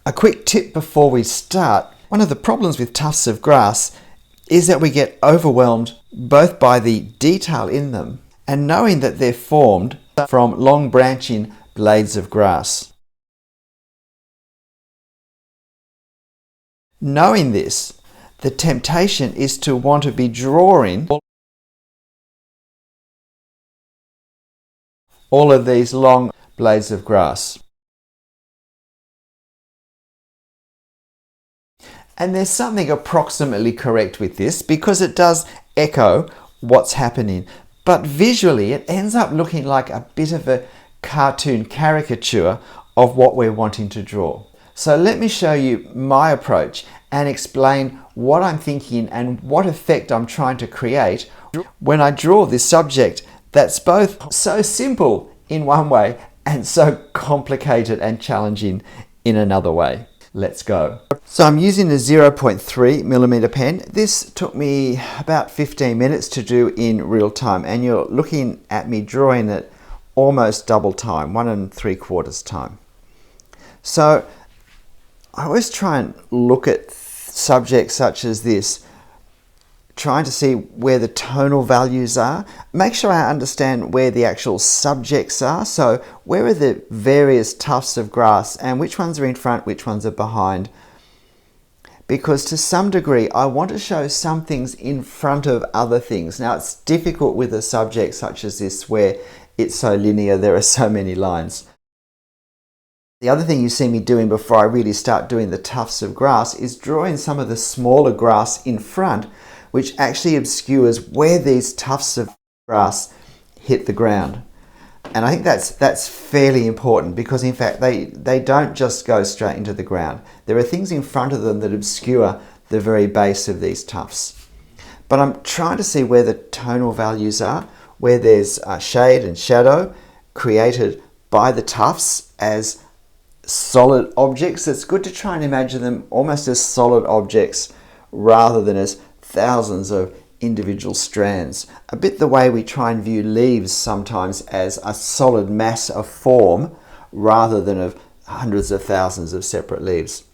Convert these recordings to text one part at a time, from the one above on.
A quick tip before we start. One of the problems with tufts of grass is that we get overwhelmed both by the detail in them and knowing that they're formed from long branching blades of grass. Knowing this, the temptation is to want to be drawing all of these long blades of grass. And there's something approximately correct with this because it does echo what's happening. But visually, it ends up looking like a bit of a cartoon caricature of what we're wanting to draw. So let me show you my approach and explain what I'm thinking and what effect I'm trying to create when I draw this subject that's both so simple in one way and so complicated and challenging in another way. Let's go. So I'm using a 0.3mm pen. This took me about 15 minutes to do in real time, and you're looking at me drawing it almost double time, 1 3/4 time. So I always try and look at subjects such as this, trying to see where the tonal values are. Make sure I understand where the actual subjects are. So where are the various tufts of grass and which ones are in front, which ones are behind. Because to some degree, I want to show some things in front of other things. Now it's difficult with a subject such as this where it's so linear, there are so many lines. The other thing you see me doing before I really start doing the tufts of grass is drawing some of the smaller grass in front, which actually obscures where these tufts of grass hit the ground. And I think that's fairly important because in fact they don't just go straight into the ground. There are things in front of them that obscure the very base of these tufts. But I'm trying to see where the tonal values are, where there's shade and shadow created by the tufts as solid objects. It's good to try and imagine them almost as solid objects rather than as thousands of individual strands. A bit the way we try and view leaves sometimes as a solid mass of form rather than of hundreds of thousands of separate leaves.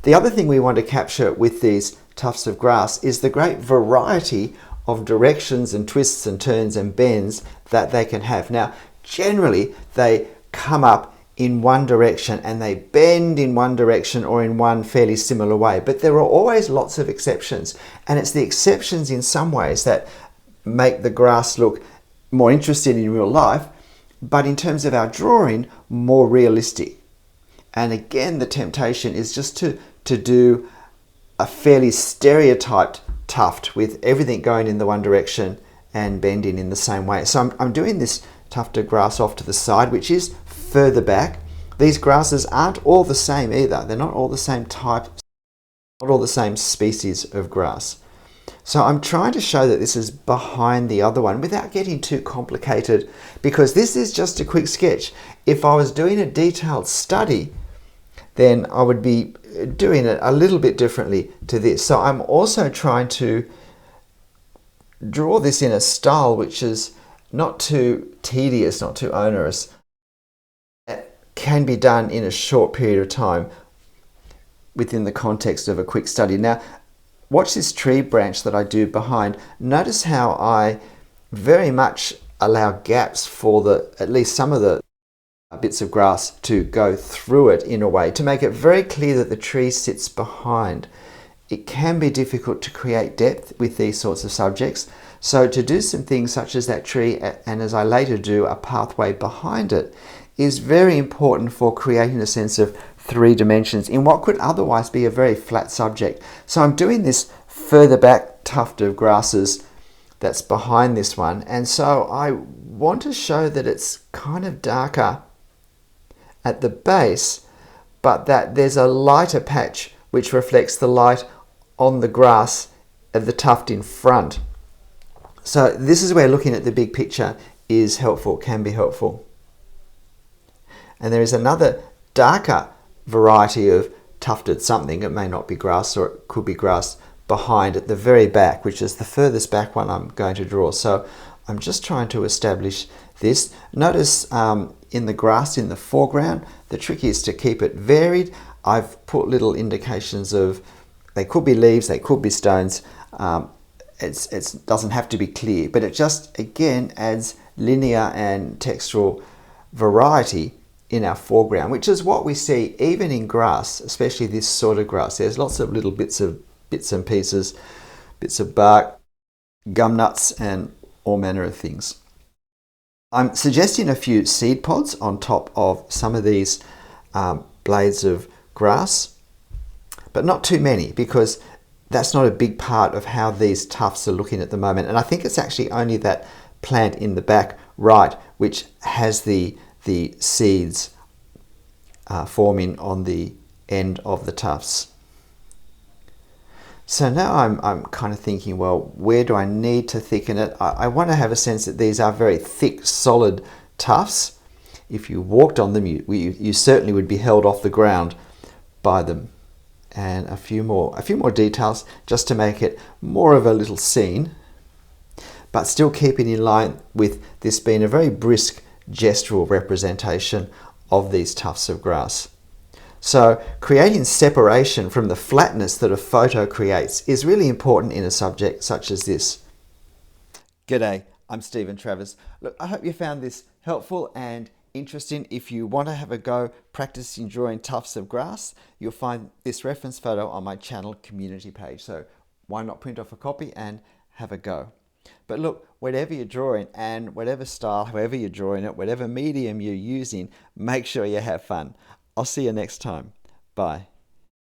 The other thing we want to capture with these tufts of grass is the great variety of directions and twists and turns and bends that they can have. Now, generally they come up in one direction and they bend in one direction or in one fairly similar way. But there are always lots of exceptions, and it's the exceptions in some ways that make the grass look more interesting in real life, but in terms of our drawing, more realistic. And again, the temptation is just to do a fairly stereotyped tuft with everything going in the one direction and bending in the same way. So I'm doing this tuft of grass off to the side, which is further back. These grasses aren't all the same either. They're not all the same type, not all the same species of grass. So I'm trying to show that this is behind the other one without getting too complicated, because this is just a quick sketch. If I was doing a detailed study, then I would be doing it a little bit differently to this. So I'm also trying to draw this in a style which is not too tedious, not too onerous. It can be done in a short period of time within the context of a quick study. Now, watch this tree branch that I do behind. Notice how I very much allow gaps for at least some of the bits of grass to go through it in a way to make it very clear that the tree sits behind. It can be difficult to create depth with these sorts of subjects. So to do some things such as that tree, and as I later do, a pathway behind it, is very important for creating a sense of three dimensions in what could otherwise be a very flat subject. So I'm doing this further back tuft of grasses that's behind this one, and so I want to show that it's kind of darker at the base, but that there's a lighter patch which reflects the light on the grass of the tuft in front. So this is where looking at the big picture is helpful, can be helpful. And there is another darker variety of tufted something. It may not be grass, or it could be grass behind at the very back, which is the furthest back one I'm going to draw. So I'm just trying to establish this. Notice in the grass in the foreground, the trick is to keep it varied. I've put little indications of, they could be leaves, they could be stones. It doesn't have to be clear, but it just, again, adds linear and textural variety in our foreground, which is what we see even in grass, especially this sort of grass. There's lots of little bits and pieces, bits of bark, gum nuts, and all manner of things. I'm suggesting a few seed pods on top of some of these blades of grass, but not too many, because that's not a big part of how these tufts are looking at the moment. And I think it's actually only that plant in the back right which has the seeds forming on the end of the tufts. So now I'm kind of thinking, well, where do I need to thicken it? I want to have a sense that these are very thick, solid tufts. If you walked on them, you certainly would be held off the ground by them. And a few more details just to make it more of a little scene, but still keeping in line with this being a very brisk gestural representation of these tufts of grass. So creating separation from the flatness that a photo creates is really important in a subject such as this. G'day, I'm Stephen Travers. Look, I hope you found this helpful and interesting. If you want to have a go practicing drawing tufts of grass, you'll find this reference photo on my channel community page. So why not print off a copy and have a go? But look, whatever you're drawing and whatever style, however you're drawing it, whatever medium you're using, make sure you have fun. I'll see you next time. Bye.